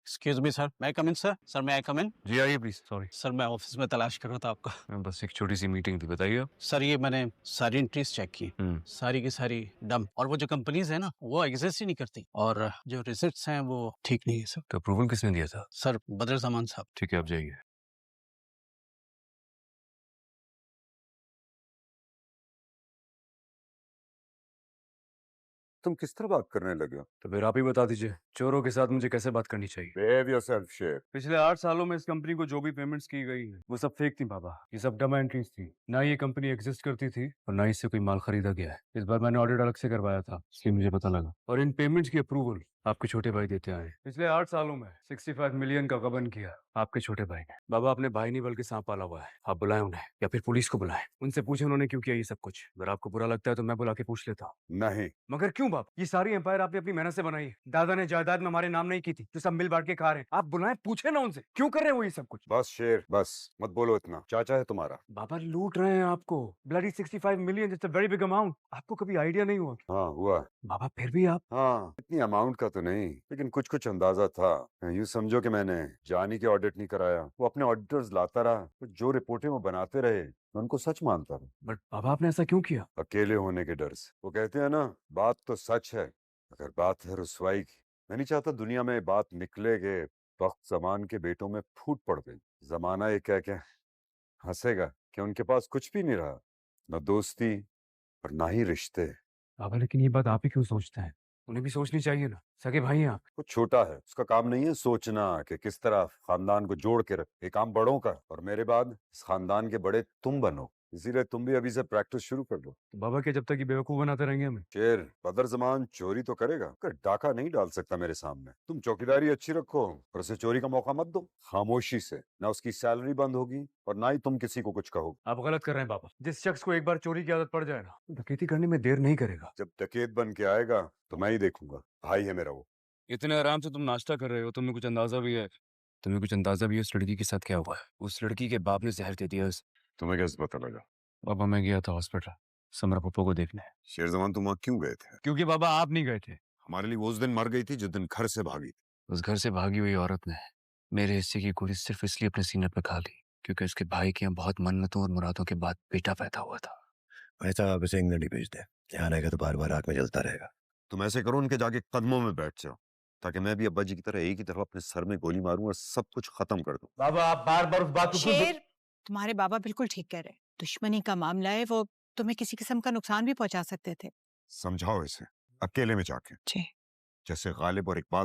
Excuse me sir, मैं कम इन sir? Sir मैं आई कम इन? जी आइए प्लीज। सॉरी सर मैं ऑफिस में तलाश कर रहा था आपका। बस एक छोटी सी मीटिंग थी, बताइए आप। सर ये मैंने सारी एंट्रीज चेक की, सारी की सारी डम, और वो जो कंपनीज है ना वो एग्जिस्ट ही नहीं करती, और जो रिसिप्ट्स हैं वो ठीक नहीं है सर। तो अप्रूवल किसने दिया था? सर बदर जमान साहब। ठीक है, आप जाइए। तुम किस तरह बात करने लगे हो? तो फिर आप ही बता दीजिए, चोरों के साथ मुझे कैसे बात करनी चाहिए। Behave yourself, शेर। पिछले 8 सालों में इस कंपनी को जो भी पेमेंट्स की गई है वो सब फेक थी बाबा। ये सब डम एंट्रीज थी। ना ये कंपनी एग्जिस्ट करती थी और ना इससे कोई माल खरीदा गया है। इस बार मैंने ऑडिट अलग से करवाया था, इसलिए मुझे पता लगा। और इन पेमेंट्स की अप्रूवल आपके छोटे भाई देते आए। पिछले 8 सालों में 65 मिलियन का गबन किया आपके छोटे भाई ने। बाबा अपने भाई नहीं बल्कि सांप पाला हुआ है। आप बुलाएं उन्हें या फिर पुलिस को बुलाएं, उनसे पूछें उन्होंने क्यों किया ये सब कुछ। अगर आपको बुरा लगता है तो मैं बुला के पूछ लेता हूँ। नहीं। मगर क्यों बाप? ये सारी एम्पायर आपने अपनी मेहनत से बनाई है। दादा ने जायदाद में हमारे नाम नहीं की थी, जो सब मिल बांट के खा रहे हैं। आप बुलाएं, पूछे ना उनसे क्यों कर रहे हैं वो ये सब कुछ। बस शेर, बस मत बोलो इतना। चाचा है तुम्हारा। बाबा लूट रहे हैं आपको। Bloody 65 million, it's a very big amount. आपको कभी आइडिया नहीं हुआ? हाँ हुआ। बाबा फिर भी आप। हाँ, इतनी अमाउंट का तो नहीं, लेकिन कुछ कुछ अंदाजा था। यूँ समझो कि मैंने जानी के ऑडिट नहीं कराया, वो अपने ऑडिटर्स लाता रहा, तो जो रिपोर्टें वो बनाते रहे मैं उनको सच मानता रहा। बट बाबा आपने ऐसा क्यों किया? अकेले होने के डर से। वो कहते हैं ना, बात तो सच है अगर बात है रुसवाई की। मैं नहीं चाहता दुनिया में बात निकले के वक्त जमान के बेटों में फूट पड़ गई। जमाना ये कह के हंसेगा कि उनके पास कुछ भी नहीं रहा, न दोस्ती और ना ही रिश्ते। बाबा लेकिन ये बात आप ही क्यों सोचते हैं? उन्हें भी सोचनी चाहिए ना, सगे भाई हैं आप। वो छोटा है, उसका काम नहीं है सोचना कि किस तरह खानदान को जोड़ के रख। ये काम बड़ों का, और मेरे बाद इस खानदान के बड़े तुम बनो। इसीलिए तुम भी अभी से प्रैक्टिस शुरू कर लो। तो बाबा के जब तक ये बेवकूफ बनाते रहेंगे हमें। शेर, बदर जमान चोरी तो करेगा, कर डाका नहीं डाल सकता मेरे सामने। तुम चौकीदारी अच्छी रखो और उसे चोरी का मौका मत दो। खामोशी से, ना उसकी सैलरी बंद होगी और ना ही तुम किसी को कुछ कहो। आप गलत कर रहे हैं बाबा। जिस शख्स को एक बार चोरी की आदत पड़ जाए ना, तो डकैती करने में देर नहीं करेगा। जब डकैत बन के आएगा तो मैं ही देखूंगा। भाई है मेरा वो। इतने आराम से तुम नाश्ता कर रहे हो, तुम्हें कुछ अंदाजा भी है? तुम्हें कुछ अंदाजा भी है उस लड़की के साथ क्या हुआ है? उस लड़की के बाप ने जहर दे दिया तुम्हें कैसे पता लगा? बाबा मैं गया था हॉस्पिटल समरा पप्पो को देखने। शेर जमान, तुम वहां क्यों गए थे? क्योंकि बाबा आप नहीं गए थे। हमारे लिए वो उस दिन मर गई थी जिस दिन घर से भागी थी। उस घर से भागी हुई औरत ने मेरे हिस्से की गोली सिर्फ इसलिए अपने सीने पे खा ली क्योंकि उसके भाई के यहाँ बहुत मन्नतों और मुरादों के बाद बेटा पैदा हुआ था। ऐसा आप इसे इंग्लैंड ही भेज दे, यहाँ रहेगा तो बार बार आग में जलता रहेगा। तुम ऐसे करो, उनके जाके कदमों में बैठ जाओ, ताकि मैं भी अब्बा जी की तरह एक ही तरफ अपने सर में गोली मारूं और सब कुछ खत्म कर दूं। बाबा आप बार बार उस बात को शेर, तुम्हारे बाबा बिल्कुल ठीक कह रहे हैं। दुश्मनी का मामला है, वो तुम्हें किसी किस्म का नुकसान भी पहुंचा सकते थे। समझाओ इसे अकेले में जाके, जी। जैसे गालिब और इकबाल